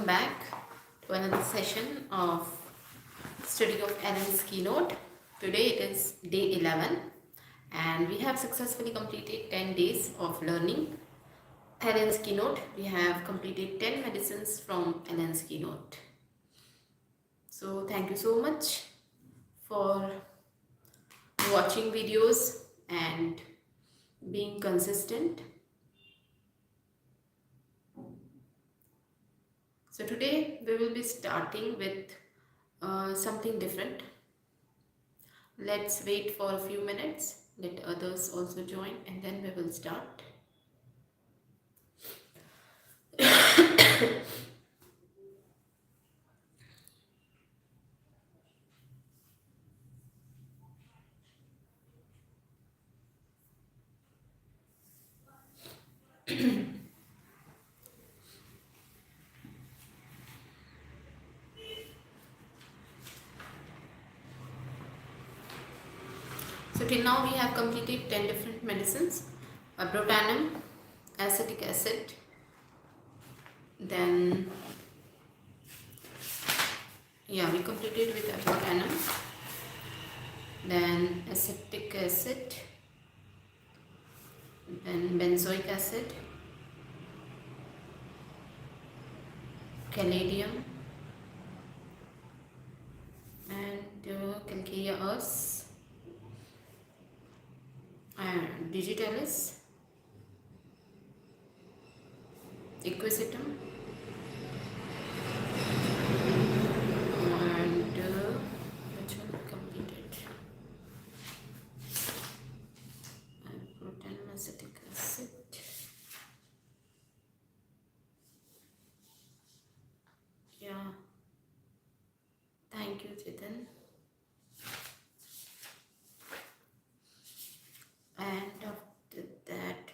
welcome back to another session of study of Ellen's Keynote. Today it is day 11 and we have successfully completed 10 days of learning Ellen's Keynote. We have completed 10 medicines from Ellen's Keynote. So thank you so much for watching videos and being consistent. So today we will be starting with something different. Let's wait for a few minutes, let others also join, and then we will start. So till now we have completed 10 different medicines: abrotanum, acetic acid, then we completed with abrotanum, then acetic acid, then benzoic acid, caladium, and calcarea earth, and digitalis, equisitum, and which one we completed? Abrotanum, acetic acid. Yeah. Thank you, Chetan. And after that,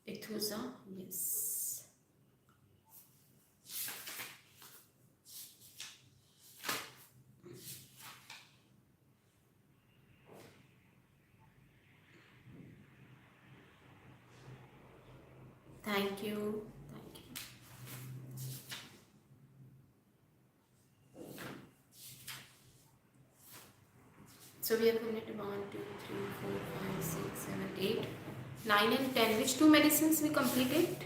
Ithusa, yes. Thank you. Thank you. So we have completed 1, 2, 3, 4, 5, 6, 7, 8, 9 and 10. Which two medicines we completed?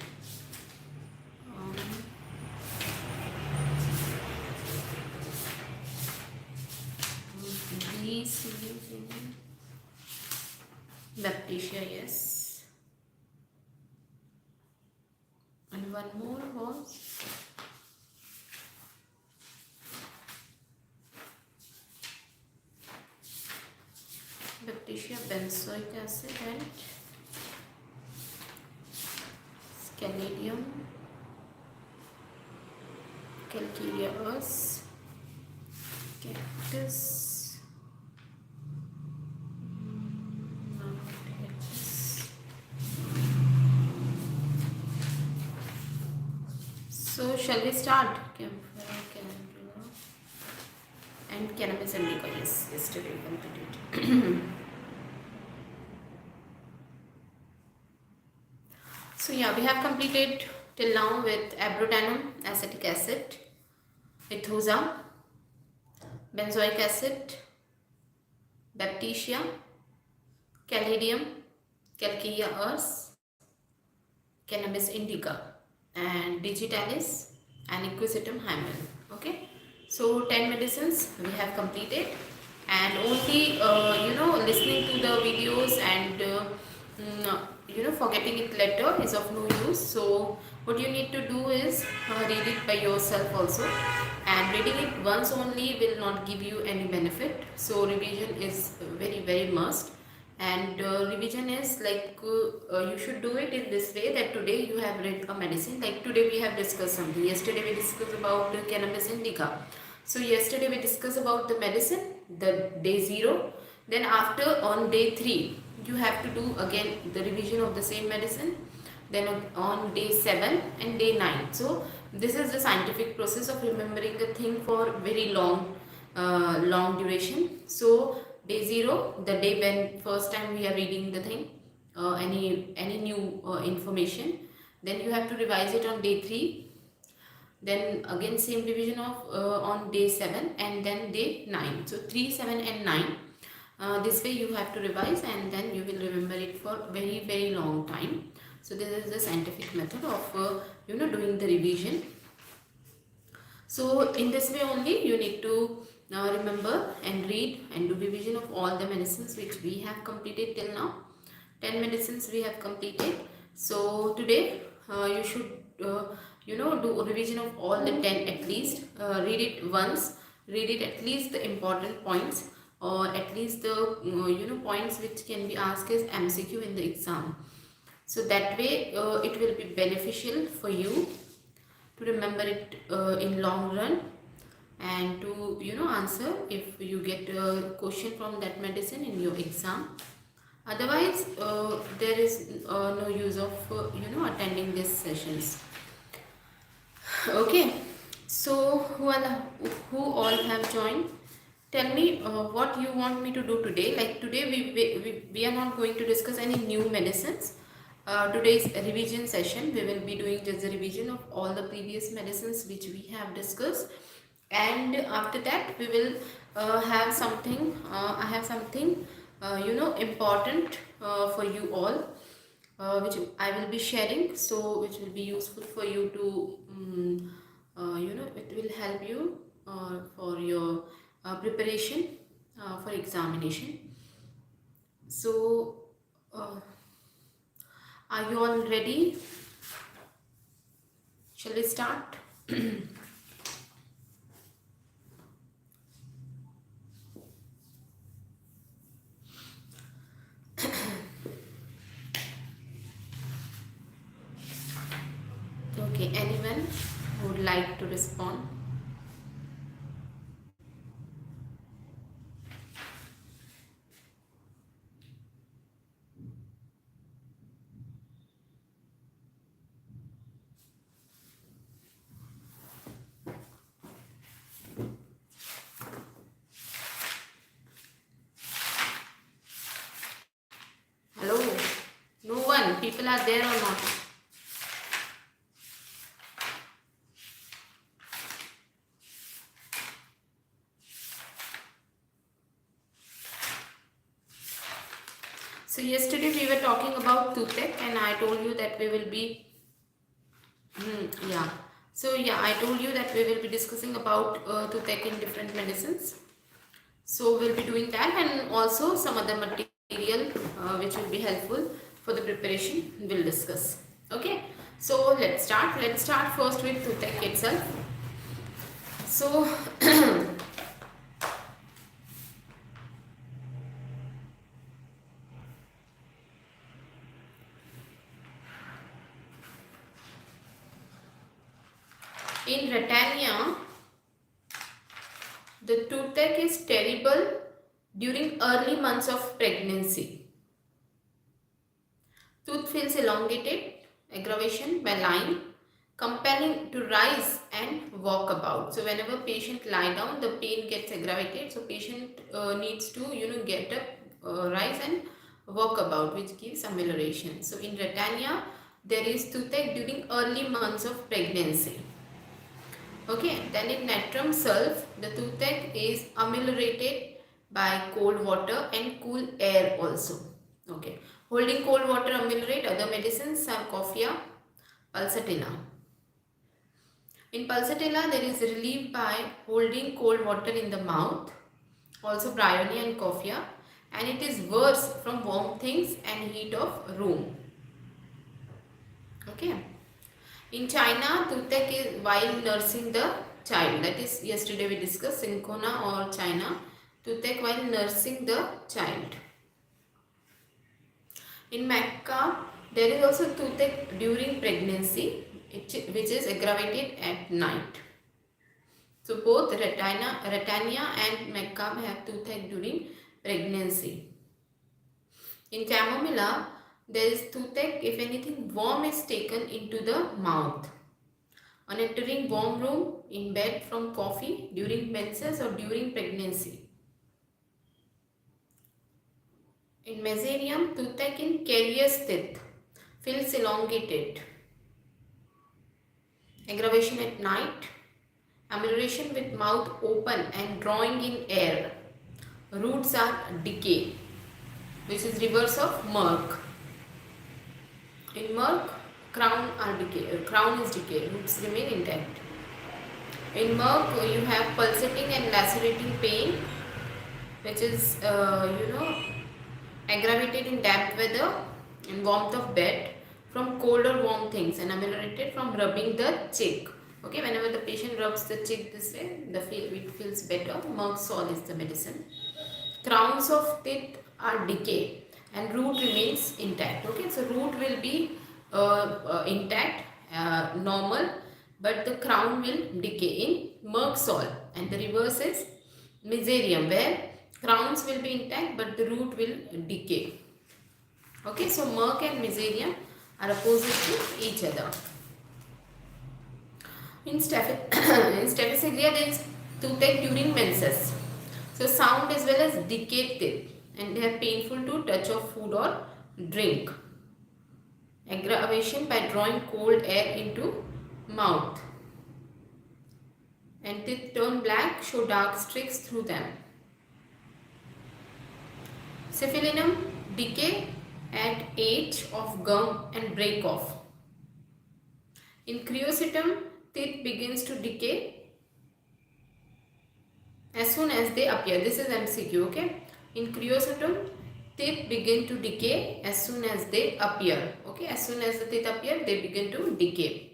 Baptisia, yes. And one more was Baptisia, benzoic acid, and caladium, calcarea earth, cactus. So shall we start? Camphor, calendula, and cannabis indica. Yes, yesterday we completed. So we have completed till now with abrotanum, acetic acid, Ithusa, benzoic acid, Baptisia, caladium, calcarea earth, cannabis indica, and digitalis, and equisitum hymen. Okay, so 10 medicines we have completed, and only listening to the videos and forgetting it later is of no use. So what you need to do is read it by yourself also, and reading it once only will not give you any benefit. So revision is very must. And revision is like you should do it in this way, that today you have read a medicine, like today we have discussed something. Yesterday we discussed about the cannabis indica. So yesterday we discussed about the medicine, the day 0. Then after, on day 3, you have to do again the revision of the same medicine. Then on day 7 and day 9. So this is the scientific process of remembering a thing for very long duration. So day 0, the day when first time we are reading the thing, any new information, then you have to revise it on day 3. then again same revision of on day 7, and then day 9. So 3, 7 and 9. This way you have to revise, and then you will remember it for very long time. So this is the scientific method of doing the revision. So in this way only you need to remember and read and do revision of all the medicines which we have completed till now. 10 medicines we have completed. So today you should do a revision of all the 10 at least. Read it once, read it at least the important points, or at least the points which can be asked as MCQ in the exam. So that way it will be beneficial for you to remember it in long run, and to answer if you get a question from that medicine in your exam. Otherwise there is no use of attending these sessions. Okay, so who all have joined? Tell me what you want me to do today. Like today we are not going to discuss any new medicines. Today's revision session, we will be doing just the revision of all the previous medicines which we have discussed, and after that we will have something, I have something important for you all, which I will be sharing, so which will be useful for you to it will help you for your preparation for examination. So are you all ready? Shall we start? Okay, anyone would like to respond? Hello? No one? People are there or not? So yesterday we were talking about toothache, and I told you that we will be yeah. So yeah, I told you that we will be discussing about toothache in different medicines. So we'll be doing that, and also some other material which will be helpful for the preparation we'll discuss. Okay. So let's start. Let's start first with toothache itself. So in Britannia, the toothache is terrible during early months of pregnancy. Tooth feels elongated, aggravation by lying, compelling to rise and walk about. So whenever patient lie down, the pain gets aggravated. So patient needs to get up, rise and walk about, which gives amelioration. So in Britannia, there is toothache during early months of pregnancy. Okay, then in natrum sulph, the toothache is ameliorated by cold water and cool air also. Okay, holding cold water ameliorate. Other medicines are coffea, pulsatilla. In pulsatilla, there is relief by holding cold water in the mouth, also bryony and coffea, and it is worse from warm things and heat of room. Okay. In China, toothache is while nursing the child. That is, yesterday we discussed Cinchona or China. Toothache while nursing the child. In Mecca, there is also toothache during pregnancy, which is aggravated at night. So both Retania and Mecca have toothache during pregnancy. In Chamomilla, there is toothache if anything warm is taken into the mouth. On entering warm room, in bed, from coffee, during menses or during pregnancy. In Mesothelium, toothache in carious teeth feels elongated. aggravation at night, amelioration with mouth open and drawing in air. Roots are decay, which is reverse of murk. In murk, crown is decay, roots remain intact. In murk, you have pulsating and lacerating pain, which is aggravated in damp weather and warmth of bed from cold or warm things, and ameliorated from rubbing the cheek. Okay, whenever the patient rubs the cheek this way, it feels better. Merck salt is the medicine. Crowns of teeth are decay and root remains intact. Okay, so root will be intact, normal, but the crown will decay in Merck salt, and the reverse is Mesothelium, where crowns will be intact but the root will decay. Okay, so Merck and Mesothelium are opposite to each other. In staphysagria, there is toothache during menses. So sound as well as decayed teeth, and they are painful to touch of food or drink. Aggravation by drawing cold air into mouth, and teeth turn black, show dark streaks through them. Syphilinum, decay at age of gum and break off. In creosotum, teeth begins to decay as soon as they appear. This is MCQ, okay? In creosotum, teeth begin to decay as soon as they appear. Okay, as soon as the teeth appear, they begin to decay.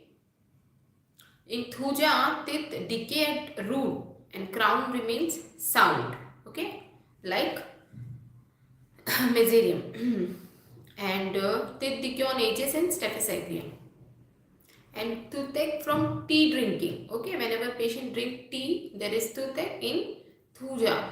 In thuja, teeth decay at root and crown remains sound. Okay, like Mesothelium. And teeth decay on edges in staphysagria. And toothache from tea drinking. Okay, whenever patient drink tea, there is toothache in thuja.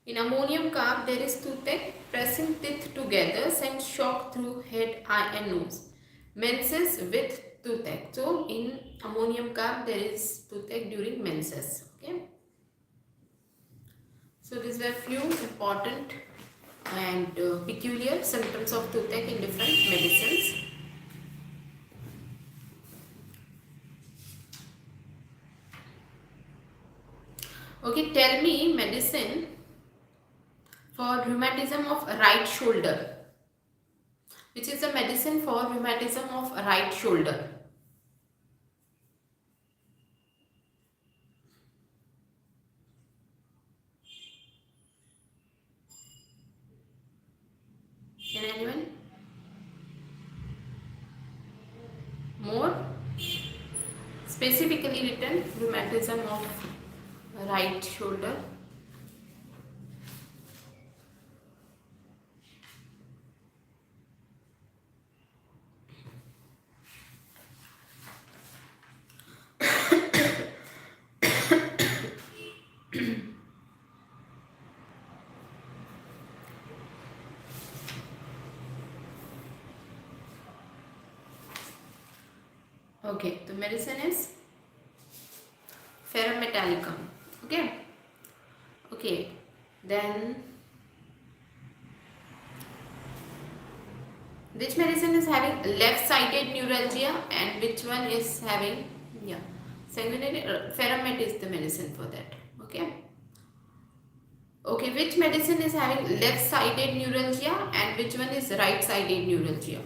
In ammonium carb, there is toothache. Pressing teeth together sends shock through head, eye and nose. Menses with toothache. So in ammonium carb, there is toothache during menses. Okay. So these were few important and peculiar symptoms of toothache in different medicines. Okay, tell me medicine for rheumatism of right shoulder. Which is the medicine for rheumatism of right shoulder? Can anyone? More specifically written, rheumatism of right shoulder. Okay, the medicine is ferrum metallicum. Okay, then which medicine is having left-sided neuralgia and which one is having sanguinary? Ferrum is the medicine for that. Okay, which medicine is having left-sided neuralgia and which one is right-sided neuralgia?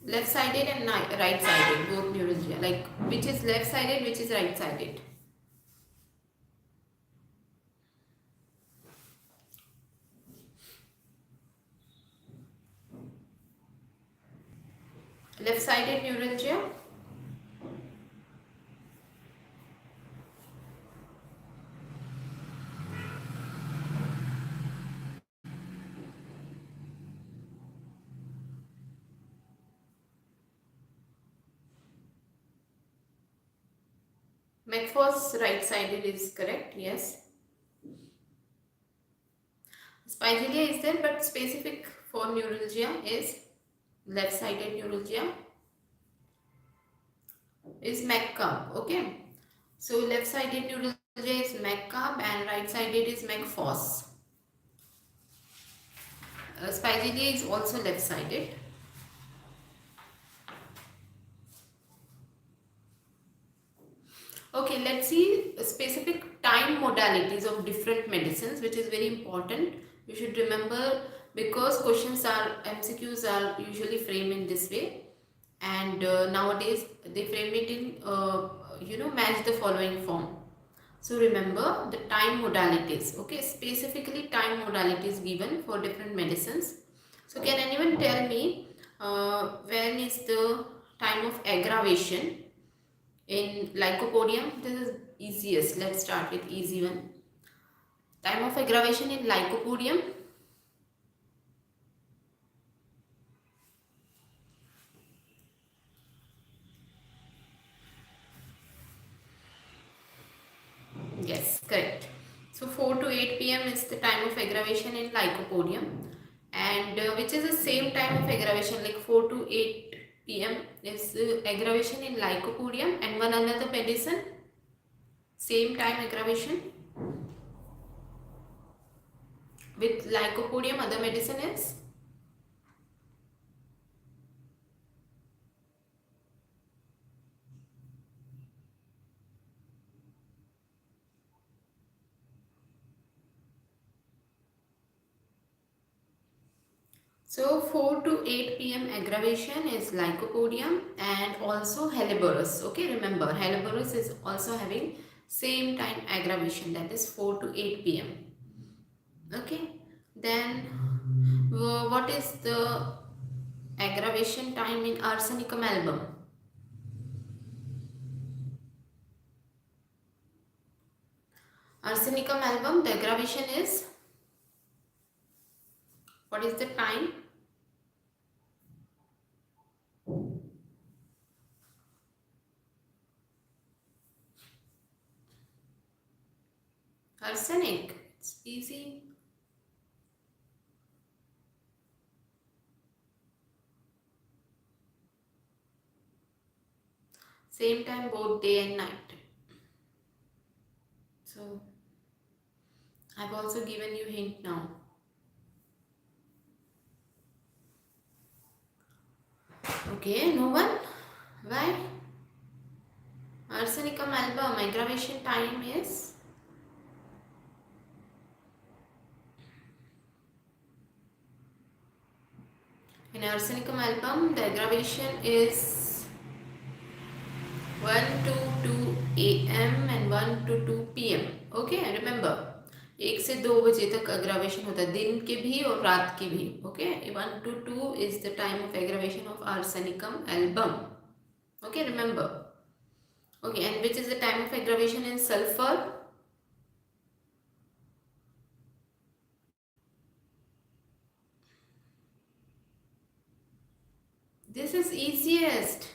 Left-sided and right-sided, both neuralgia. Like which is left-sided, which is right-sided? Left-sided neuralgia. McFor's right-sided is correct, yes. Spigelia is there, but specific for neuralgia is left-sided neuralgia is McCub. Okay, so left-sided neuralgia is McCub and right-sided is McFor's. Spigelia is also left-sided. Okay, let's see specific time modalities of different medicines, which is very important. You should remember because questions are MCQs are usually framed in this way, and nowadays they frame it in match the following form. So remember the time modalities. Okay, specifically time modalities given for different medicines. So can anyone tell me when is the time of aggravation? In lycopodium, this is easiest. Let's start with easy one. Time of aggravation in lycopodium. Yes, correct. So 4 to 8 p.m. is the time of aggravation in lycopodium, and which is the same time of aggravation like 4 to 8 p.m. is aggravation in lycopodium, and one another medicine same time aggravation with lycopodium. Other medicine is so 4 to 8 p.m. aggravation is lycopodium and also Helleborus. Okay, remember Helleborus is also having same time aggravation, that is 4 to 8 p.m. Okay, then what is the aggravation time in arsenicum album? Arsenicum album, the aggravation is, what is the time? Arsenic, it's easy. Same time both day and night. So I've also given you hint now. Okay, no one? Why? Arsenicum album aggravation time is in arsenicum album the aggravation is 1 to 2 am and 1 to 2 pm. Okay remember 1 से 2 बजे तक अग्रावेशन होता है, दिन के भी और रात के भी. Okay 1 to 2 is the time of aggravation of arsenicum album. Okay, remember. Okay, and which is the time of aggravation in sulfur? This is easiest.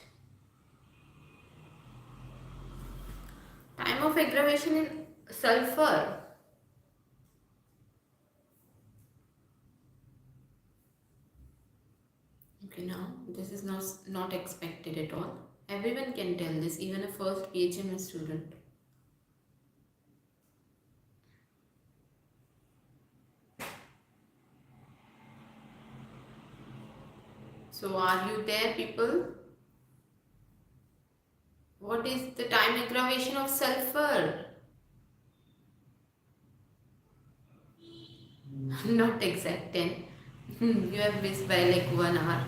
Time of aggravation in sulfur. Okay, now this is not expected at all. Everyone can tell this, even a first PHMS student. So are you there, people? What is the time aggravation of sulfur? Not exact 10. You have missed by like 1 hour.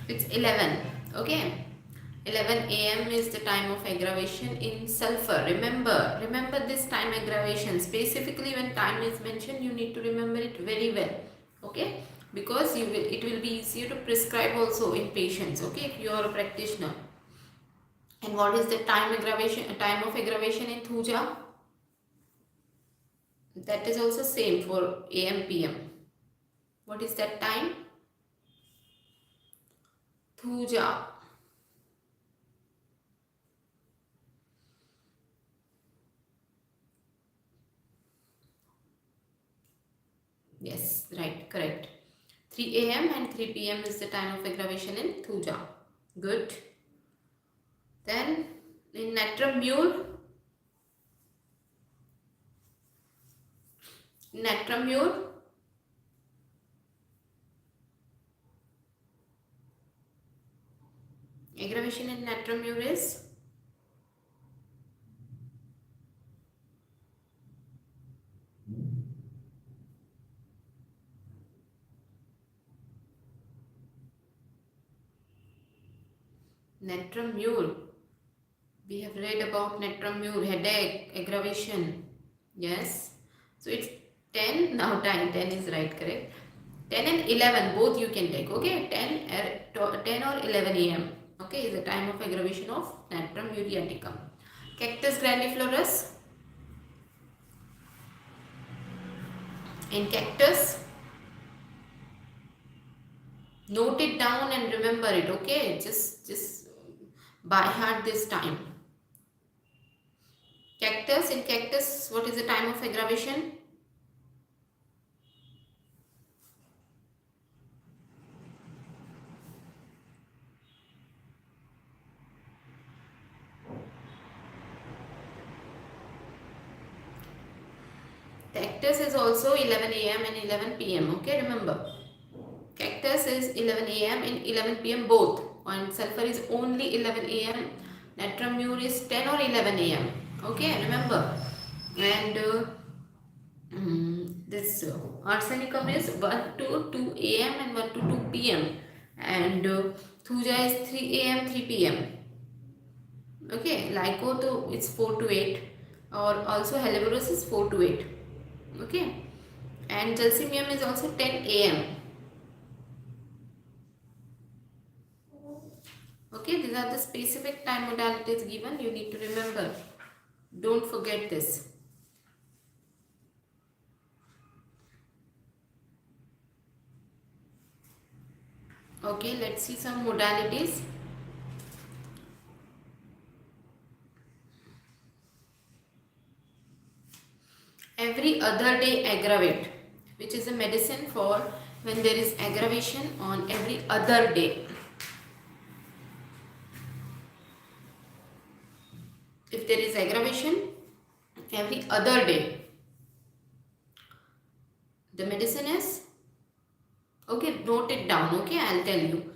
It's 11. Okay. 11 am is the time of aggravation in sulfur. Remember this time aggravation. Specifically when time is mentioned, you need to remember it very well. Okay. Because it will be easier to prescribe also in patients. Okay. If you are a practitioner. And what is the time of aggravation in Thuja? That is also same for AM PM. What is that time? Thuja. Yes, right, correct. 3 am and 3 pm is the time of aggravation in Thuja. Good. Then in natramure, aggravation in natramure is Natrum mule. We have read about natrum mule, headache, aggravation. Yes. So it's 10 now. Time 10 is right, correct? 10 and 11 both you can take. Okay, 10 or 11 a.m. Okay, is the time of aggravation of natrum muriaticum. Cactus grandiflorus. In cactus, note it down and remember it. Okay, just by heart this time. Cactus, in cactus, what is the time of aggravation? Cactus is also 11 a.m. and 11 p.m. Okay, remember. Cactus is 11 a.m. and 11 p.m. both. And sulfur is only 11 a.m. Natrum mure is 10 or 11 a.m. Okay, remember. And this arsenicum is 1 to 2 a.m. and 1 to 2 p.m. And thuja is 3 a.m. 3 p.m. Okay, lyco to it's 4 to 8, or also helleborus is 4 to 8. Okay, and gelsemium is also 10 a.m. Okay, these are the specific time modalities given. You need to remember. Don't forget this. Okay, let's see some modalities. Every other day aggravate, which is a medicine for when there is aggravation on every other day. If there is aggravation every other day, the medicine is, okay, note it down. Okay, I'll tell you.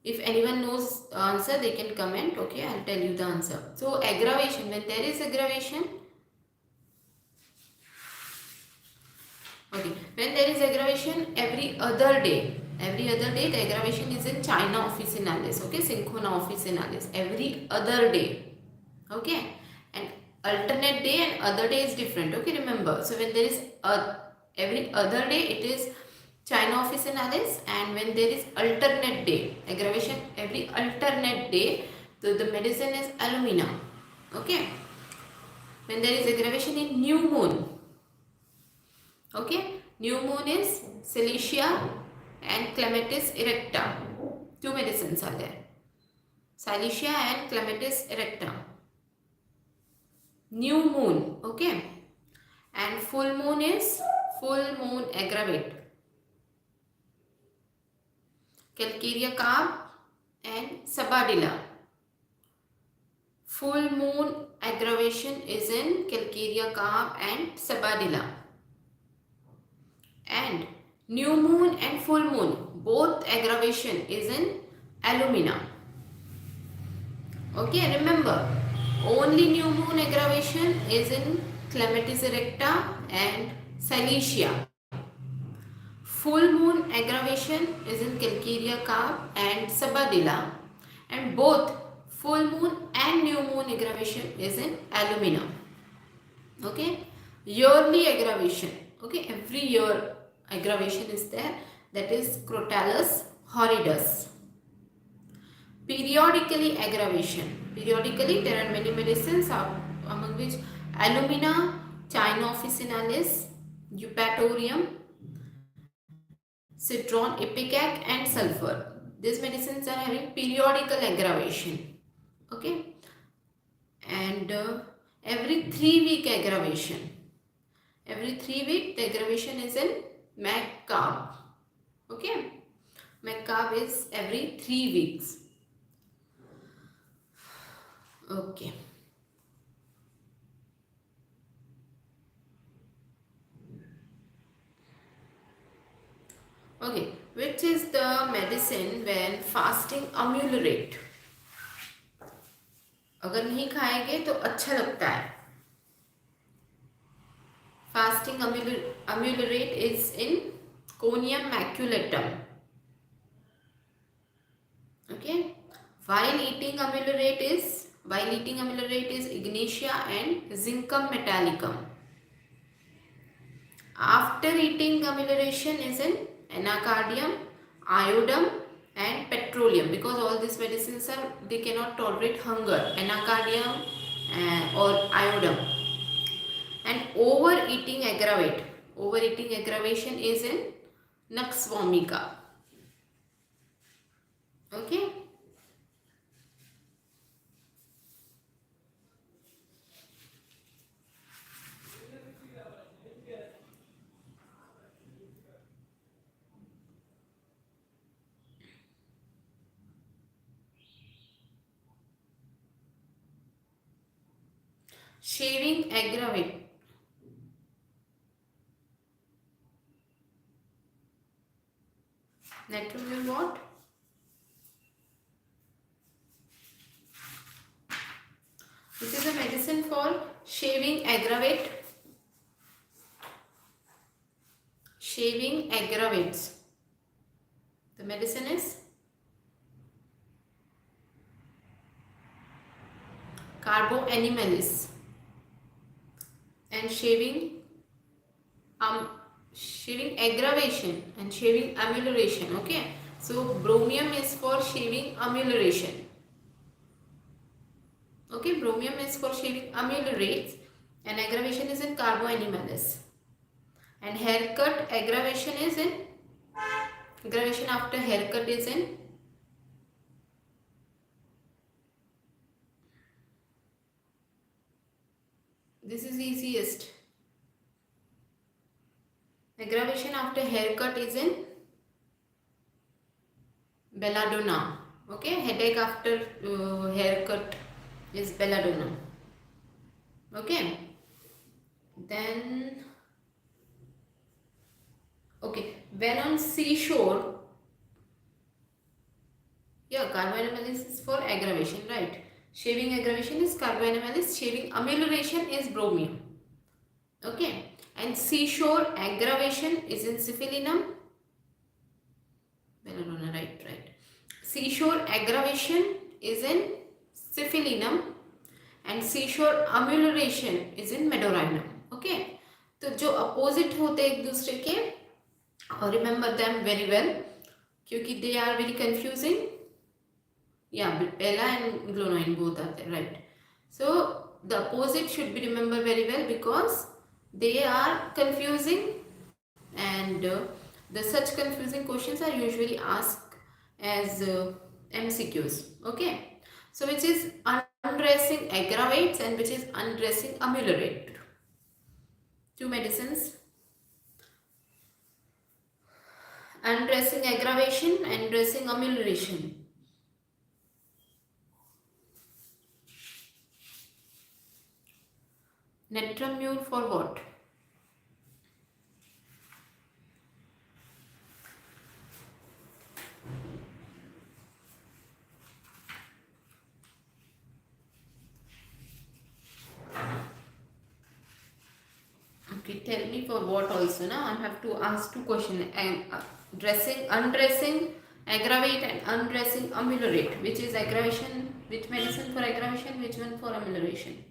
If anyone knows the answer, they can comment. Okay, I'll tell you the answer. So aggravation, when there is aggravation, okay, when there is aggravation every other day the aggravation is in China officinalis. Okay, Cinchona officinalis, every other day. Okay, and alternate day and other day is different. Okay, remember. So when there is every other day, it is China officinalis, and when there is alternate day aggravation every alternate day, so the medicine is alumina. Okay, when there is aggravation in new moon, okay, new moon is Silesia and Clematis erecta. Two medicines are there, Silesia and Clematis erecta. New moon, okay, and full moon is full moon aggravate, Calcarea carb and Sabadilla. Full moon aggravation is in Calcarea carb and Sabadilla. And new moon and full moon, both aggravation is in alumina. Okay, remember, only new moon aggravation is in Clematis erecta and Silesia. Full moon aggravation is in Calcarea carb and Sabadilla, and both full moon and new moon aggravation is in alumina. Okay, yearly aggravation, okay, every year aggravation is there, that is Crotalus horridus. Periodically aggravation, periodically there are many medicines, among which alumina, China officinalis, eupatorium, citron, ipecac and sulfur. These medicines are having periodical aggravation. Okay, and every 3-week aggravation. Every 3 week the aggravation is in McCarb. Okay, McCarb is every 3 weeks. Okay. Okay, which is the medicine when fasting ameliorate? अगर नहीं खाएंगे तो अच्छा लगता है. Fasting ameliorate is in Conium maculatum. Okay, while eating amylorate is ignatia and zincum metallicum. After eating amelioration is in anacardium, iodum and petroleum, because all these medicines are, they cannot tolerate hunger, anacardium or iodum. And overeating aggravation is in nux vomica. Okay. Shaving aggravate. Natrium what? This is a medicine for shaving aggravate. Shaving aggravates. The medicine is carboanimalis. And shaving aggravation and shaving amelioration. Okay, so bromium is for shaving amelioration. Okay, bromium is for shaving ameliorates and aggravation is in carboanimalis. And haircut aggravation after haircut is in this is easiest. Aggravation after haircut is in belladonna. Okay, headache after haircut is belladonna. Okay, then okay, when on seashore, yeah, carboanimalis is for aggravation, right? Shaving aggravation is carboanimalis, shaving amelioration is bromium. Okay, and seashore aggravation is in syphilinum. Belladonna, right. Seashore aggravation is in syphilinum and seashore amelioration is in medorinum. Okay, तो जो opposite होते एक दूसरे के, remember them very well क्योंकि they are very confusing. Yeah, Bella and Glonoine both are there, right? So the opposite should be remembered very well because they are confusing, and the such confusing questions are usually asked as MCQs. Okay, so which is undressing aggravates and which is undressing ameliorate. Two medicines: undressing aggravation and dressing amelioration. Netramule for what? Okay, tell me for what also. Now I have to ask two questions. Undressing aggravate and undressing ameliorate. Which is aggravation? Which medicine for aggravation? Which one for amelioration?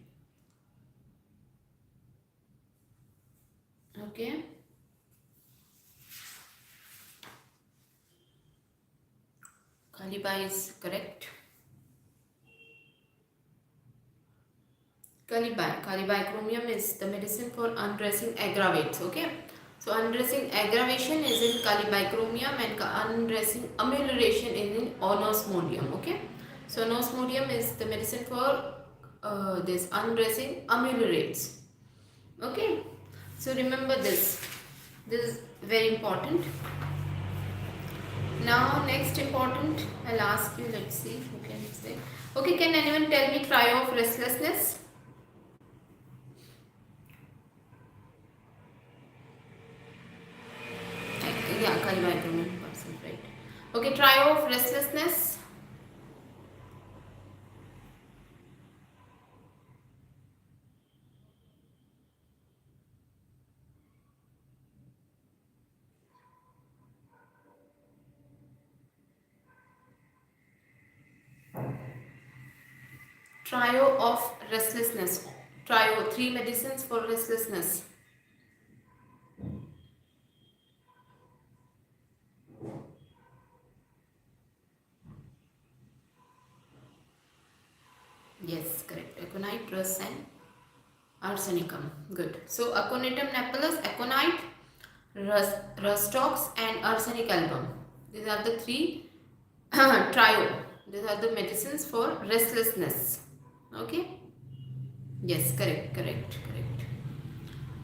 Okay. Kalibai is correct. Calibicromium is the medicine for undressing aggravates. Okay. So undressing aggravation is in calibicromium and undressing amelioration is in onosmodium. Okay. So onosmodium is the medicine for this undressing ameliorates. Okay. So remember this. This is very important. Now next important, I'll ask you, let's see who can say. Okay, can anyone tell me try of restlessness? Yeah, calibicromium person, right. Okay, try of restlessness. Trio of restlessness. Trio, 3 medicines for restlessness. Yes, correct. Aconite, rus and arsenicum. Good. So aconitum napellus, aconite, rustox and arsenic album. These are the 3 trio. These are the medicines for restlessness. Okay. Yes, correct.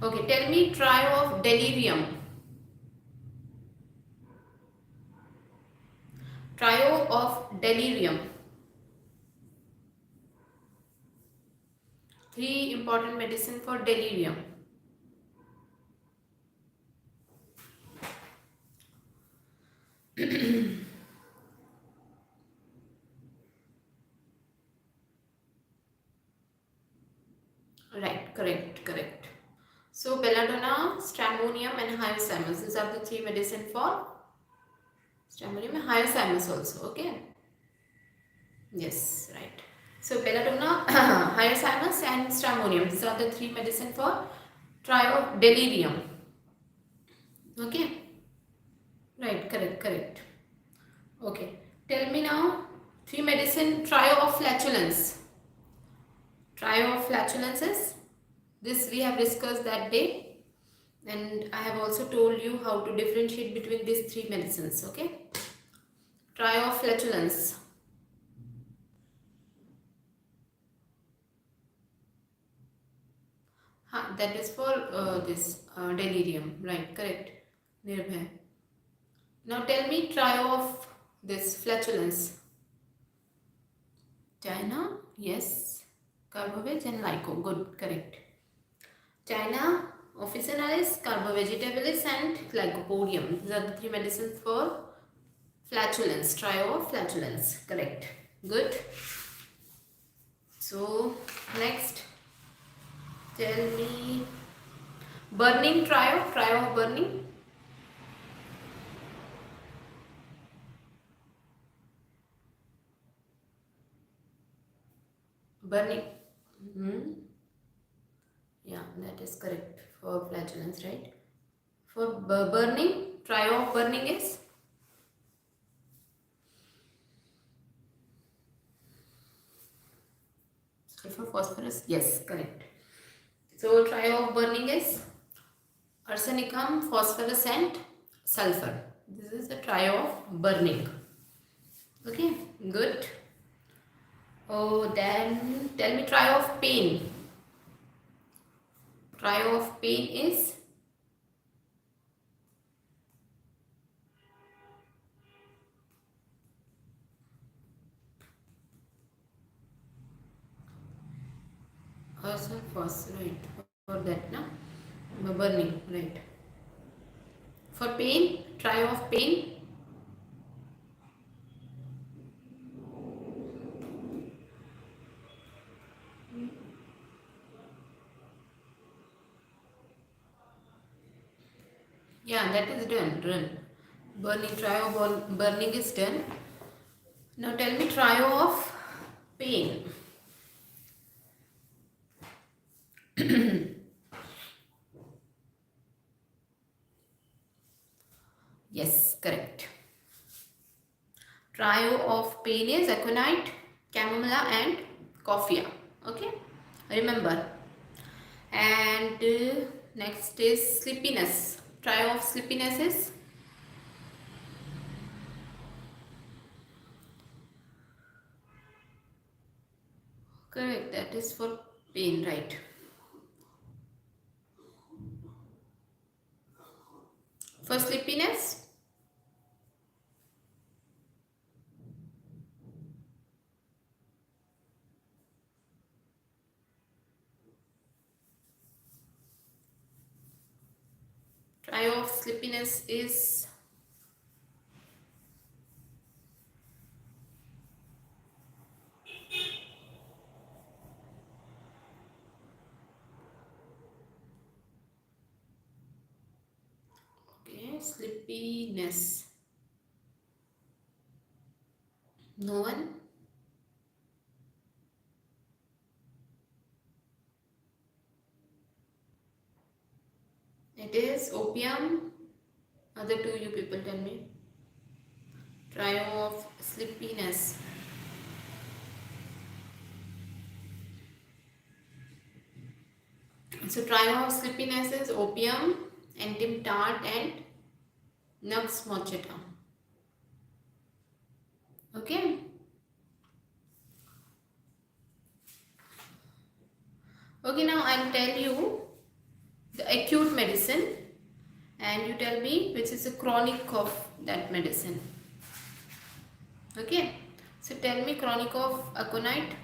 Okay, tell me trio of delirium. Trio of delirium. 3 important medicine for delirium. Right, correct. So belladonna, stramonium and hyoscyamus. These are the 3 medicine for stramonium and hyoscyamus also. Okay. Yes, right. So belladonna, hyoscyamus and stramonium. These are the 3 medicine for trio delirium. Okay. Right, correct. Okay. Tell me now 3 medicine trio of flatulence. Trio of flatulences. This we have discussed that day, and I have also told you how to differentiate between these 3 medicines. Okay. Trio of flatulence. That is for this delirium. Right, correct. Nirbhay. Now tell me trio of this flatulence. China, yes. Carboveg and Lyco. Good, correct. China, officinalis, Carbovegetabilis and Lycopodium. These are the 3 medicines for flatulence. Trio of flatulence. Correct. Good. So next, tell me burning trio. Trio of burning. Burning. Yeah, that is correct for flatulence, right? For burning, trio of burning is sulfur, phosphorus. Yes, correct. So trio of burning is arsenicum, phosphorus and sulfur. This is the trio of burning. Okay, good. Oh, then tell me trio of pain. Trio of pain is phosphorus, right? For that, na? Burning, right? For pain, trio of pain. Yeah, that is done. Burning trio burning is done. Now tell me trio of pain. Yes, correct. Trio of pain is aconite, chamomilla and coffea. Okay, remember. And next is sleepiness. Trio of sleepiness is correct. That is for pain, right? For sleepiness, trio of sleepiness is okay. Sleepiness. No one. It is opium. Other two you people tell me. Trio of sleepiness. So trio of sleepiness is opium, entim tart and nux mochetta. Okay. Okay, now I'll tell you the acute medicine and you tell me which is the chronic of that medicine. Okay. So tell me chronic of aconite.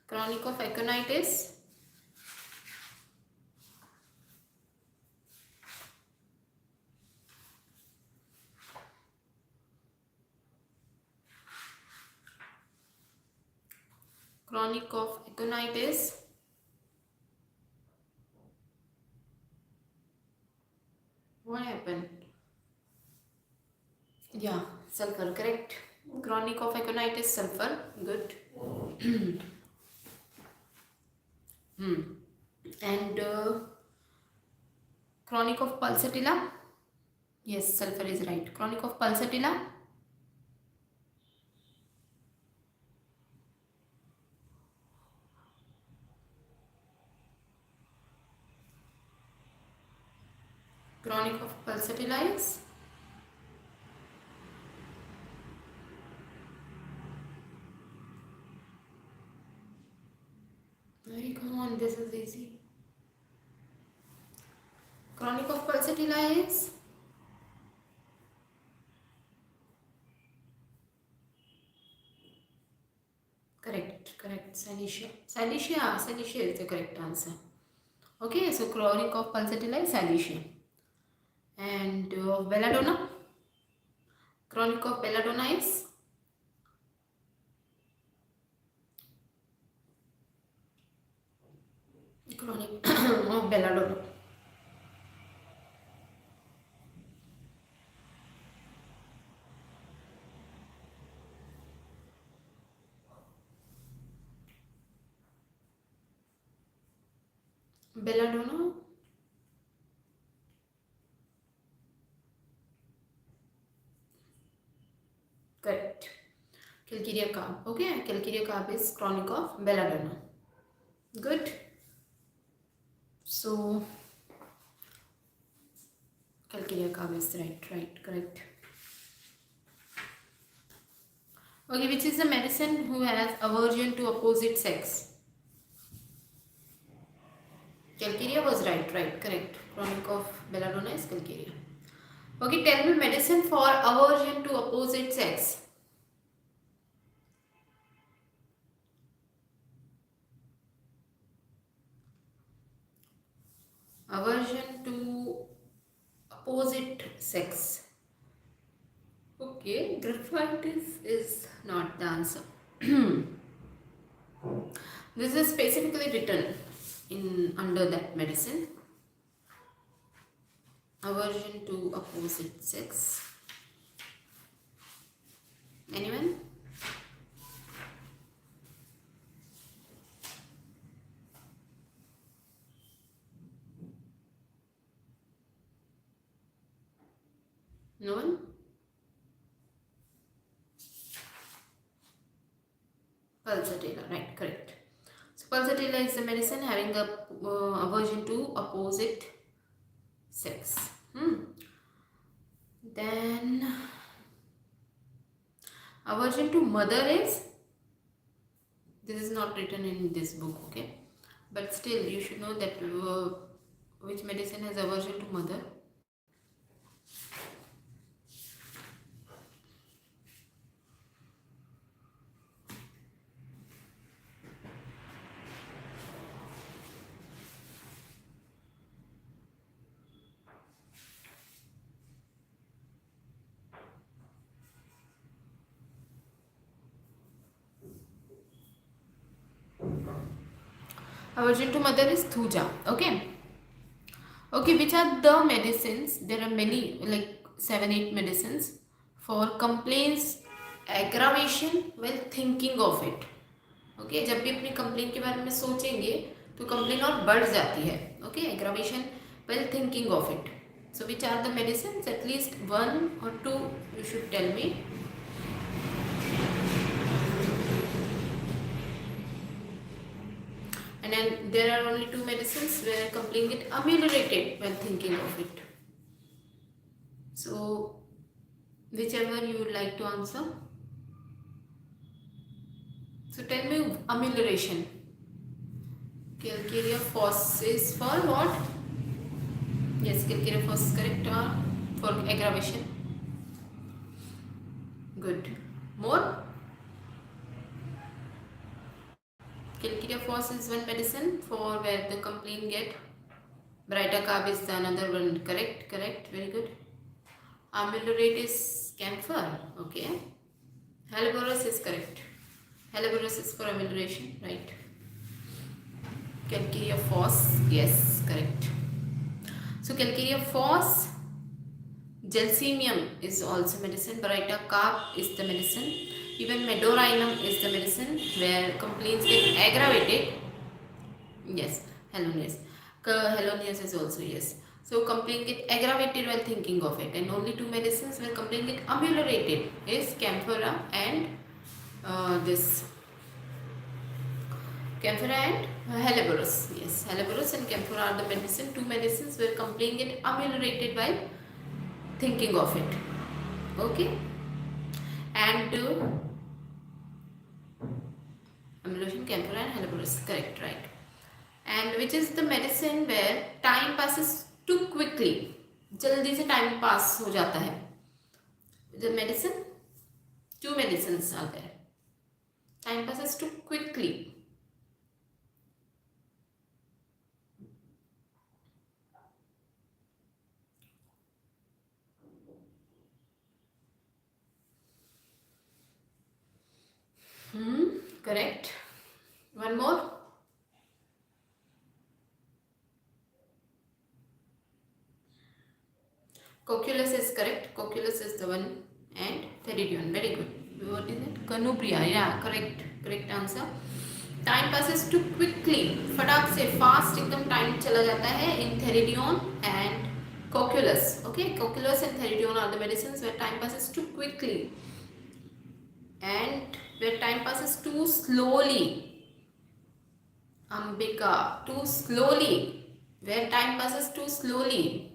Chronic of aconite is chronic of aconite is what happened? Yeah, sulfur, correct. Chronic of aconite is sulfur. Good. And chronic of pulsatilla. Yes, sulfur is right. Chronic of pulsatilla. Chronic of pulsatilla is very common. This is easy. Chronic of pulsatilla is correct. Silicea is the correct answer. Okay, so chronic of pulsatilla is silicea. And belladonna. Chronic of belladonna is chronic of belladonna. Belladonna. Correct. Calcarea carb. Okay, calcarea carb is chronic of belladonna. Good. So calcarea carb is right, correct. Okay, which is the medicine who has aversion to opposite sex? Calcarea was right, correct. Chronic of belladonna is calcarea. Okay, tell me medicine for aversion to opposite sex. Aversion to opposite sex. Okay, graphitis is not the answer. This is specifically written in under that medicine. Aversion to opposite sex. Anyone? No one? Pulsatilla, right, correct. So pulsatilla is the medicine having the aversion to opposite sex. Then aversion to mother is, this is not written in this book, okay, but still you should know that which medicine has aversion to mother. Aversion to mother is thuja. Okay, which are the medicines? There are many, like 7-8 medicines for complaints aggravation while thinking of it. Okay, जब भी अपनी complain के बारे में सोचेंगे तो complain और बढ़ जाती है. Okay, aggravation while thinking of it. So which are the medicines? At least one or two you should tell me. And then there are only two medicines where complaint get ameliorated when thinking of it. So whichever you would like to answer. So tell me amelioration. Calcarea phos is for what? Yes, calcarea phos is correct, or for aggravation. Good. More? Calcarea phos is one medicine for where the complaint get. Brighter carb is the another one. Correct, correct, very good. Ameliorate is camphor. Okay. Helleborus is correct. Helleborus is for amelioration, right? Calcarea phos, yes, correct. So calcarea phos, gelsemium is also medicine. Brighter carb is the medicine. Even medorinum is the medicine where complaints get aggravated. Yes, Helonius. Helonius is also yes. So complaint get aggravated while thinking of it, and only two medicines where complaint get ameliorated is camphora and this camphora and Helleborus. Yes, Helleborus and camphora are the medicine. Two medicines where complaint get ameliorated while thinking of it. Okay, and amelioration, camphora and Helleborus. Correct, right? And which is the medicine where time passes too quickly. जल्दी से time pass हो जाता है. The medicine, two medicines are there. Time passes too quickly. Correct. One more. Cocculus is correct. Cocculus is the one, and Theridion. Very good. What is it? Canubria. Yeah, correct. Correct answer. Time passes too quickly. फटाक से fast एकदम time चला जाता है in Theridion and Cocculus. Okay, Cocculus and Theridion are the medicines where time passes too quickly and where time passes too slowly. Ambika, too slowly. Where time passes too slowly.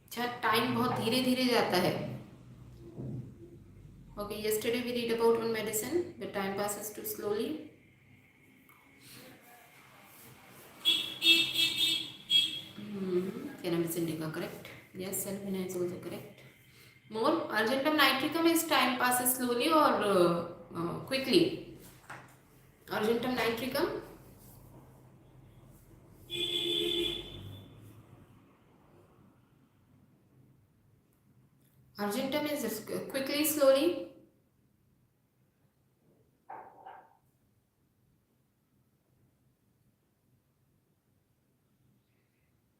अच्छा, time बहुत धीरे धीरे जाता है. Okay, yesterday we read about one medicine where time passes too slowly. Cannabis indica, correct? Yes, Selvina is also correct. More, argentum nitricum is time passes slowly or quickly? Argentum nitricum. Argentum is quickly, slowly.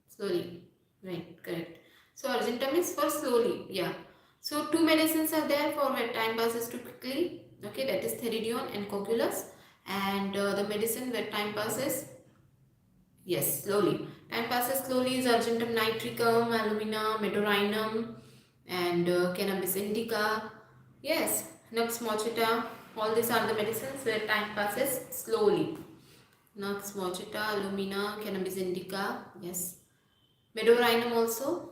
Slowly, right, correct. So argentum is for slowly, yeah. So two medicines are there for where time passes too quickly. Okay, that is Theridion and Cocculus. And the medicine where time passes, yes, slowly. Time passes slowly is argentum nitricum, alumina, medorinum, and cannabis indica. Yes, nux moschita. All these are the medicines where time passes slowly. Nux moschita, alumina, cannabis indica. Yes. Medorinum also.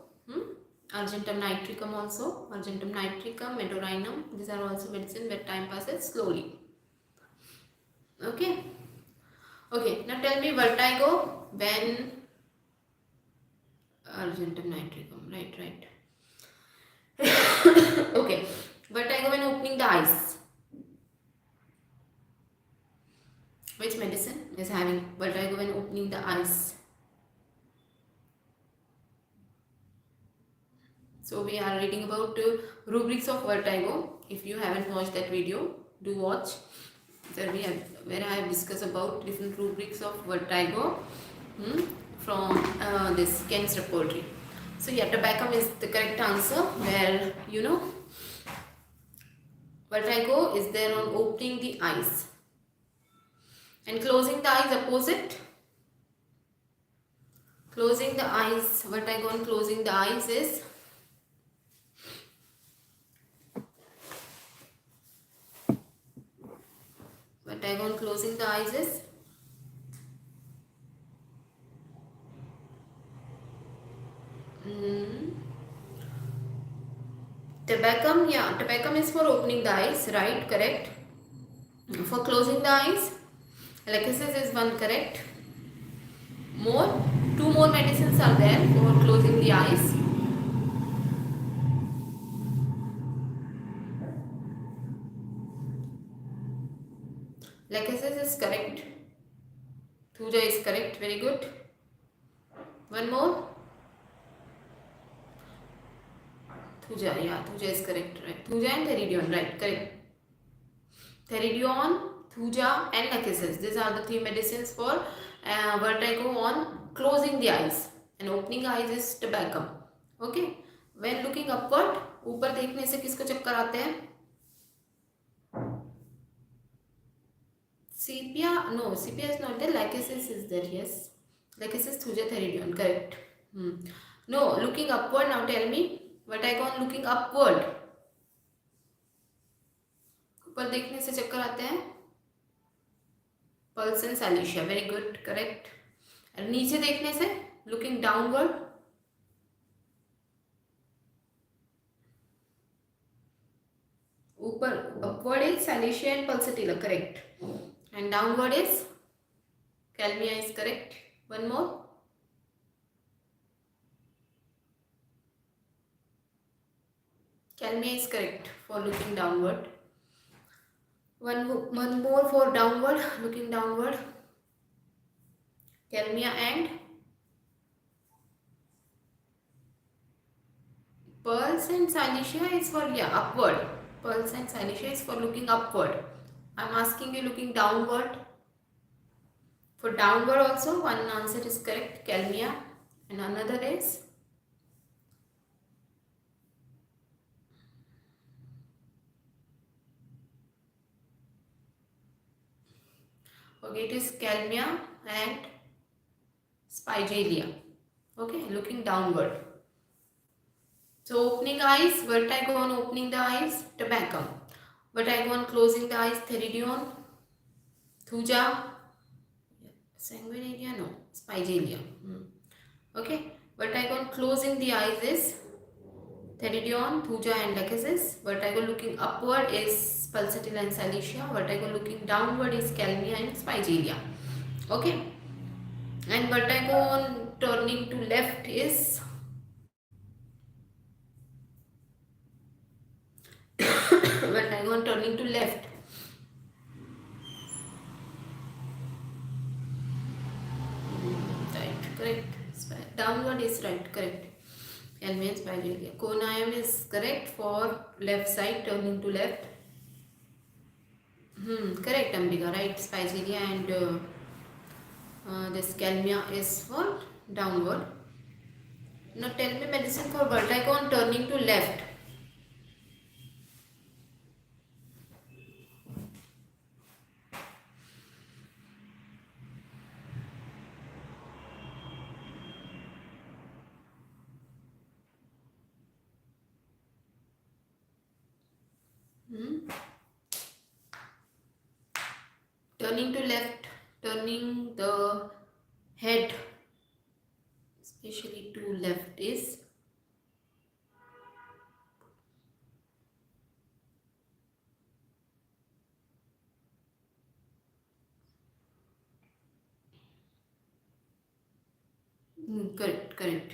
Argentum nitricum also. Argentum nitricum, medorinum. These are also medicine where time passes slowly. Okay. Okay. Now tell me vertigo when argentum nitricum. Right, right. Okay. Vertigo when opening the eyes. Which medicine is having vertigo when opening the eyes? So we are reading about rubrics of vertigo. If you haven't watched that video, do watch. There we have where I have discussed about different rubrics of vertigo from this Ken's repertory. So yeah, tobacco is the correct answer. Where Vertigo is there on opening the eyes. And closing the eyes, opposite. Closing the eyes, vertigo on closing the eyes is vertigo on closing the eyes is tabacum. Yeah, tabacum is for opening the eyes, right? Correct. For closing the eyes, Alexis is one, correct. More, two more medicines are there for closing the eyes. Alexis is correct. Thuja is correct. Very good. One more. Thuja, yeah, Thuja is correct. Right. Thuja and Theridion, right? Correct. Theridion, Thuja and Lachesis. These are the three medicines for vertigo on closing the eyes, and opening eyes is tabacum. Okay. When looking upward, ऊपर देखने से किसको चक्कर आते हैं? Sepia, no, sepia is not there. Lachesis is there. Yes, Lachesis, Thuja, Theridion. Correct. No, looking upward. Now tell me, vertigo on looking upward. ऊपर देखने से चक्कर आते हैं. Pulse and Salicia. Very good. Correct. और नीचे देखने से looking downward. ऊपर upward is Salicia and Pulsatilla. Correct. And downward is Calmia is correct. One more. Calmia is correct for looking downward. One more for downward, looking downward. Calmia and Pulse and Salicia is for, yeah, upward. Pulse and Salicia is for looking upward. I'm asking you looking downward. For downward also, one answer is correct, Calmia, and another is okay, it is Calmia and Spigelia. Okay, looking downward. So opening eyes, vertigo on opening the eyes, tabacum. Vertigo on closing the eyes, Theridion, Thuja, Sanguinaria, no, Spigelia. Okay, vertigo on closing the eyes is Theridion, Thuja and Lachesis. Vertigo looking upward is Pulsatilla and Salicia. Vertigo looking downward is Calmia and Spigelia. Okay, and vertigo on turning to left is vertigo on turning to left. Right, correct. Downward is right, correct. Calmia and Spigelia. Conium is correct for left side, turning to left. Correct, Ambika, right. Spigelia and this Calmia is for downward. Now tell me medicine for vertigo on turning to left. Turning to left, turning the head, especially to left, is correct.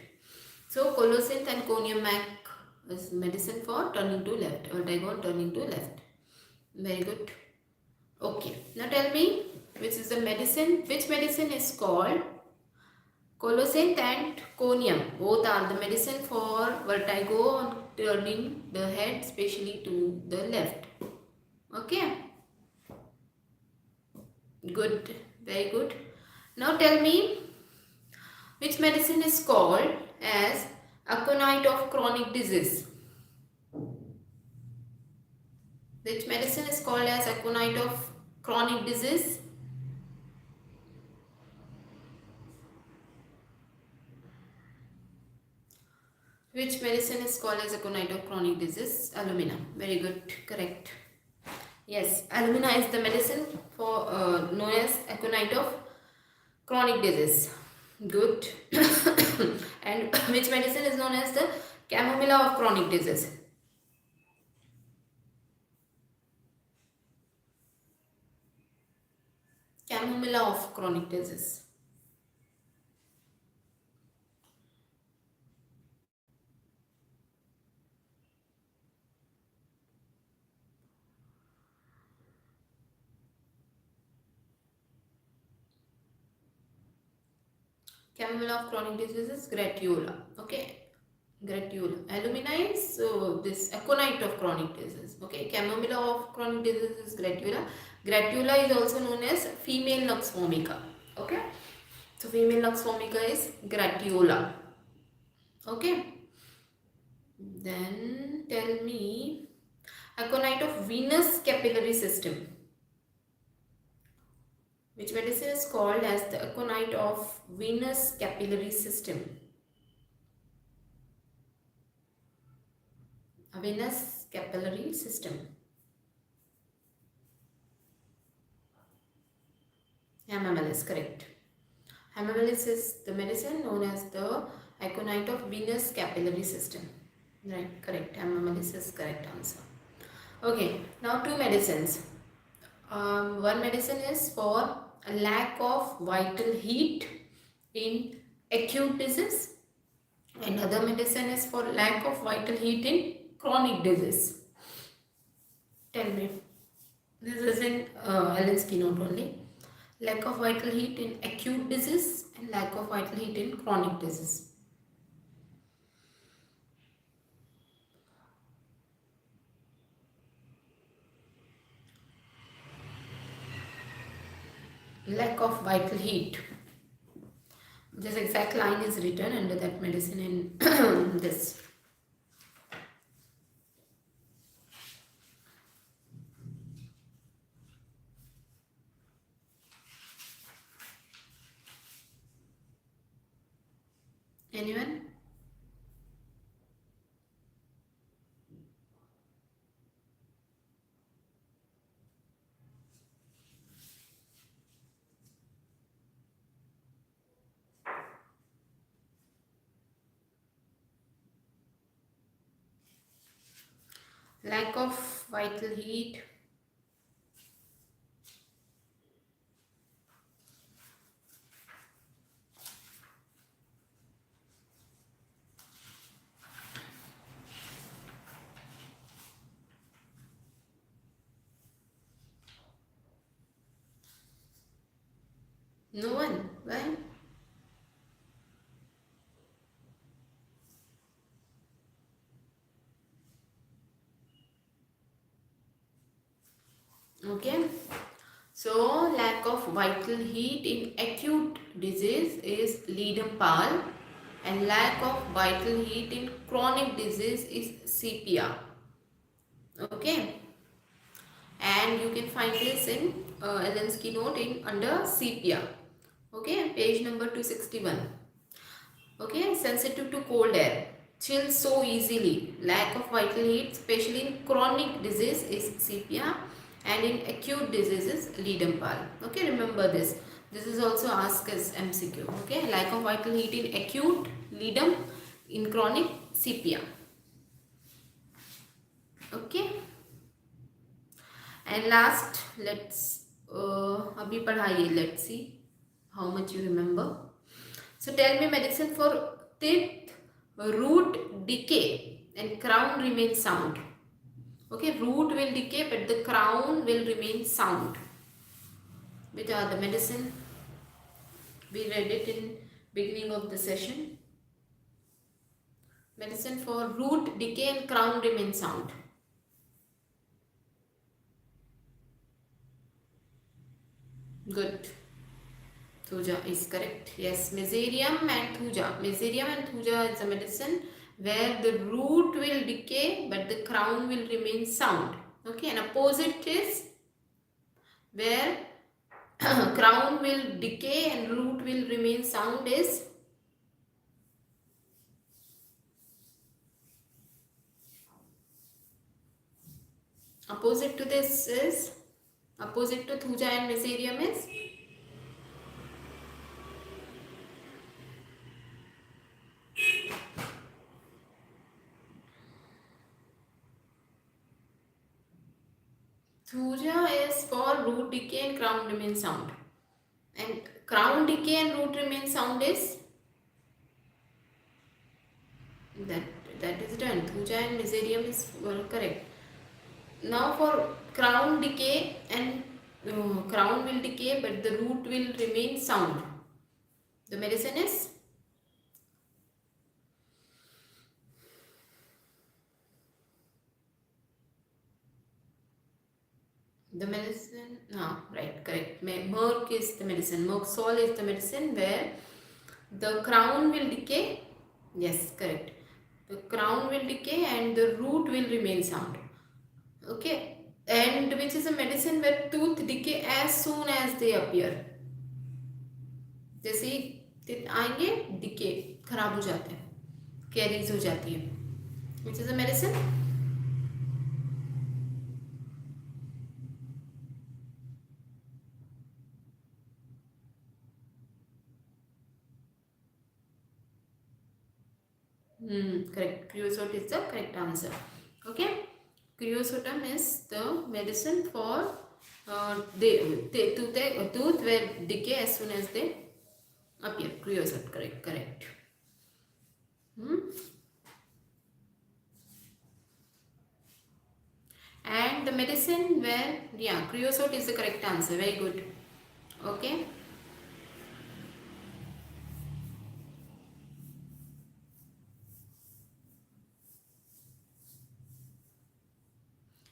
So colocynth and conium mac is medicine for turning to left, vertigo turning to left. Very good. Okay, now tell me which is the medicine, which medicine is called colocynth and conium. Both are the medicine for vertigo on turning the head, especially to the left. Okay, good, very good. Now tell me which medicine is called as aconite of chronic disease. Which medicine is called as aconite of chronic disease? Which medicine is called as aconite of chronic disease? Alumina. Very good. Correct. Yes, alumina is the medicine for known as aconite of chronic disease. Good. And which medicine is known as the chamomilla of chronic disease? Chamomilla of chronic disease. Chamomilla of chronic disease is gratiola. Okay. Gratiola. Alumina is this aconite of chronic disease. Okay. Chamomilla of chronic disease is gratiola. Gratiola is also known as female nux vomica. Okay. So female nux vomica is gratiola. Okay. Then tell me aconite of venous capillary system. Which medicine is called as the aconite of venous capillary system? A venous capillary system. Hamamelis, correct. Hamamelis is the medicine known as the aconite of venous capillary system. Right, correct. Hamamelis is correct answer. Okay, now two medicines. One medicine is for a lack of vital heat in acute disease. Another medicine is for lack of vital heat in chronic disease. Tell me. This is in Ellen's keynote only. Lack of vital heat in acute disease and lack of vital heat in chronic disease. Lack of vital heat. This exact line is written under that medicine in this. Anyone? Lack of vital heat. No one. Why? Okay. So lack of vital heat in acute disease is leadum pal and lack of vital heat in chronic disease is sepia. Okay. And you can find this in Ellen's keynote in under sepia. Okay, page number 261. Okay, sensitive to cold air, chills so easily, lack of vital heat, especially in chronic disease is sepia and in acute disease is leadum pal. Okay, remember this. This is also asked as MCQ. Okay, lack of vital heat in acute leadum, in chronic sepia. Okay. And last, let's abhi padhaiye. Let's see how much you remember. So tell me medicine for teeth, root decay and crown remain sound. Okay, root will decay but the crown will remain sound. Which are the medicine? We read it in beginning of the session. Medicine for root decay and crown remain sound. Good. Thuja is correct. Yes, Mesothelium and Thuja. Mesothelium and Thuja is a medicine where the root will decay but the crown will remain sound. Okay, and opposite is where crown will decay and root will remain sound is opposite to this is opposite to thuja and mesothelium is thuja is for root decay and crown remain sound, and crown decay and root remain sound is that that is done. Thuja and mesothelium is correct. Now for crown decay and crown will decay but the root will remain sound. The medicine is the medicine. No, right, correct. Merc is the medicine. Merc sol is the medicine where the crown will decay. Yes, correct. The crown will decay and the root will remain sound. Okay. And which is a medicine where tooth decay as soon as they appear. जैसे ही आएंगे decay खराब हो जाते हैं, carries हो जाती है. Which is a medicine correct. Creosote is the correct answer. Okay, creosotum is the medicine for tooth where decay as soon as they appear. Creosote, correct. And the medicine where, yeah, creosote is the correct answer. Very good. Okay.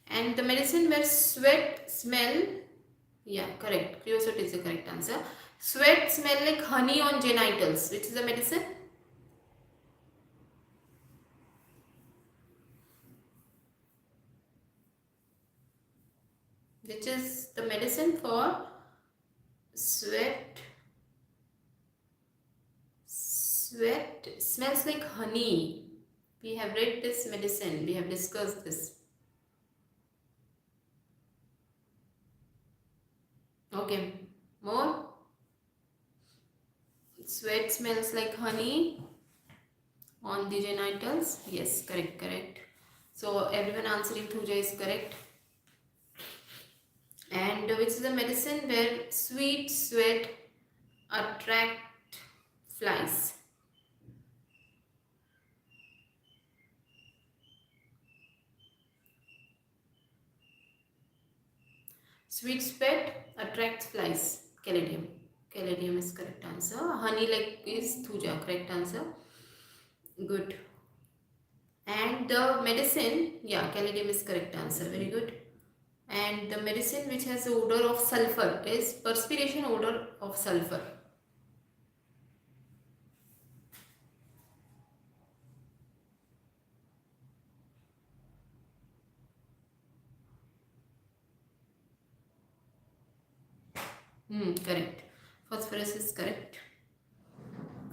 And the medicine where sweat smell, yeah, correct. Creosote is the correct answer. Sweat smell like honey on genitals. Which is the medicine? Which is the medicine for sweat smells like honey. We have read this medicine. We have discussed this. Okay, more. Sweat smells like honey on the genitals. Yes, correct. So everyone answering Thuja is correct. And which is the medicine where sweet sweat attract flies? Sweet sweat attracts flies. Caladium. Caladium is correct answer. Honey like is Thuja. Correct answer. Good. And the medicine, yeah, Caladium is correct answer. Very good. And the medicine which has the odor of sulfur is perspiration odor of sulfur. Correct. Phosphorus is correct.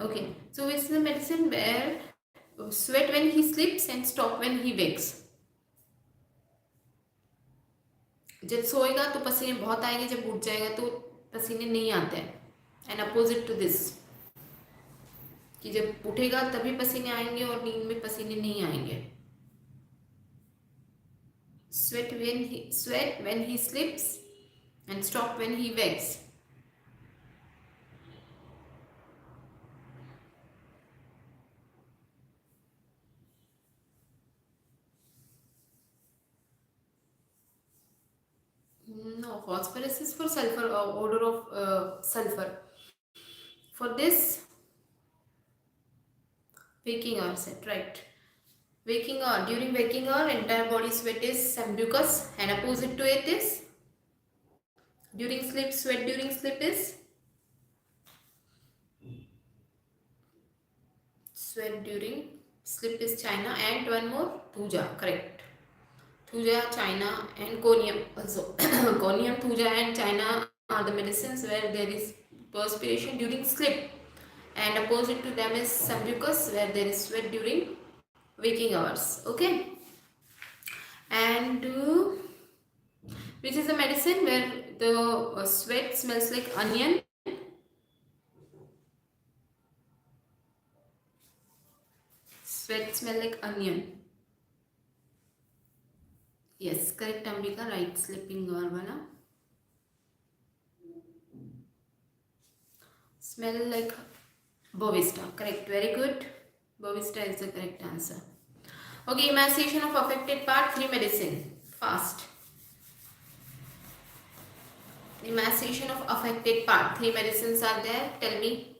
Okay. So it's the medicine where sweat when he sleeps and stop when he wakes. जब सोएगा तो पसीने बहुत आएंगे, जब उठ जाएगा तो पसीने नहीं आते हैं. एंड अपोजिट टू दिस कि जब उठेगा तभी पसीने आएंगे और नींद में पसीने नहीं आएंगे. Sweat when he sleeps and stop when he wakes. No, phosphorus is for sulfur, odor of sulfur. For this, waking hour set, right? Waking hour, during waking hour, entire body sweat is mucus, and opposite to it is during sleep, sweat during sleep is sweat during sleep is China, and one more Thuja, correct. Thuja, China, and Conium also. Conium, Thuja, and China are the medicines where there is perspiration during sleep, and opposite to them is Sambucus, where there is sweat during waking hours. Okay, and which is a medicine where the sweat smells like onion. Sweat smell like onion. Yes, correct, Ambika. Right, sleeping wala. Smell like Bovista. Correct. Very good. Bovista is the correct answer. Okay, emaciation of affected part 3 medicine. Fast. Emaciation of affected part 3 medicines are there. Tell me.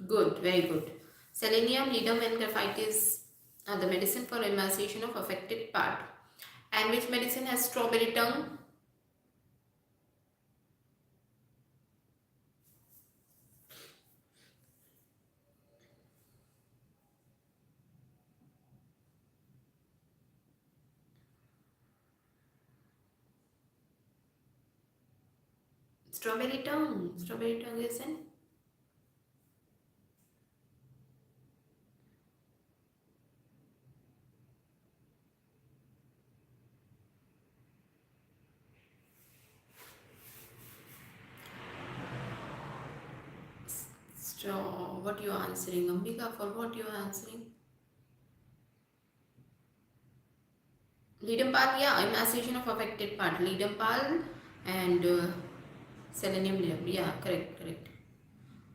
Good. Very good. Selenium, ledum, and graphitis are the medicine for emaciation of affected part. And which medicine has strawberry tongue? Strawberry tongue. Strawberry tongue is in. What you are answering, Ambika? For what you are answering? Leadum pal, yeah, emaciation of affected part. Leadum pal and selenium ledum. Yeah, correct, correct.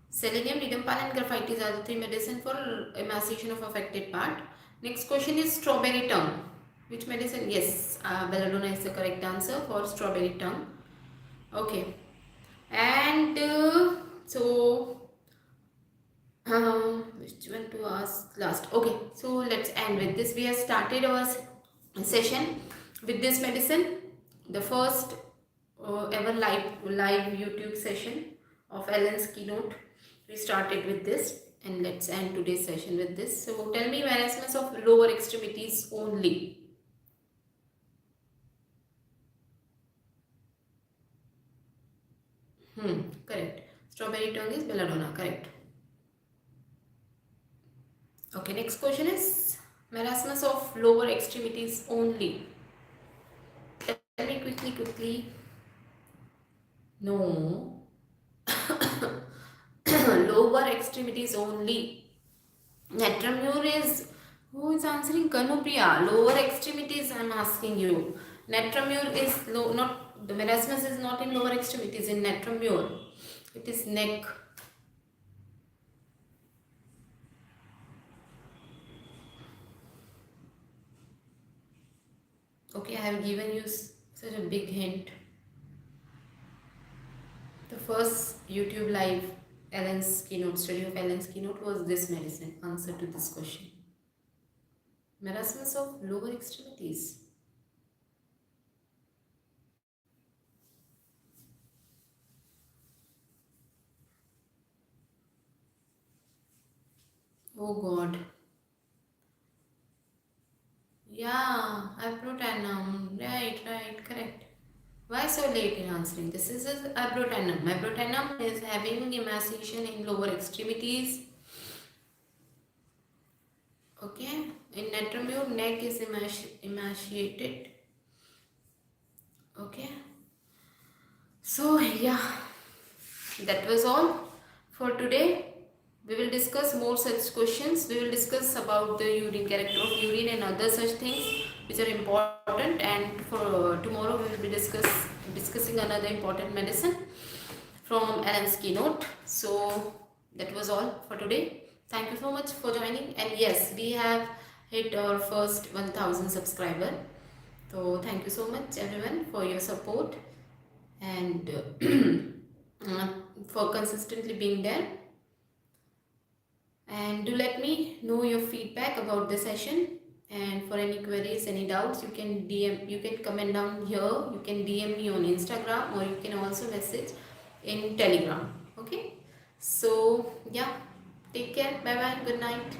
Selenium, ledum pal, and graphitis are the 3 medicine for emaciation of affected part. Next question is strawberry tongue. Which medicine? Yes, belladonna is the correct answer for strawberry tongue. Okay, and which one to ask last? Okay, so let's end with this. We have started our session with this medicine, the first ever live YouTube session of Ellen's keynote. We started with this, and let's end today's session with this. So tell me, marasmus of lower extremities only. Correct. Strawberry tongue is belladonna. Correct. Okay, next question is marasmus of lower extremities only. Tell me quickly. No. Lower extremities only. Netramure is, who is answering? Kanupriya. Lower extremities, I am asking you. Netramure is not, the marasmus is not in lower extremities, in netramure. It is neck. Okay, I have given you such a big hint. The first YouTube live Ellen's keynote, study of Ellen's keynote was this medicine. Answer to this question. Marasmus of lower extremities. Oh God. Yeah, abrotanum. Right, correct. Why so late in answering? This is abrotanum. Abrotanum is having emaciation in lower extremities. Okay. In netramure, neck is emaciated. Okay. So yeah, that was all for today. We will discuss more such questions. We will discuss about the urine, character of urine, and other such things which are important. And for tomorrow, we will be discussing another important medicine from Ellen's keynote. So that was all for today. Thank you so much for joining. And yes, we have hit our first 1000 subscriber. So thank you so much everyone for your support and for consistently being there. And do let me know your feedback about the session, and for any queries, any doubts, you can comment down here, you can DM me on Instagram, or you can also message in Telegram. Okay, so yeah, take care, bye bye, good night.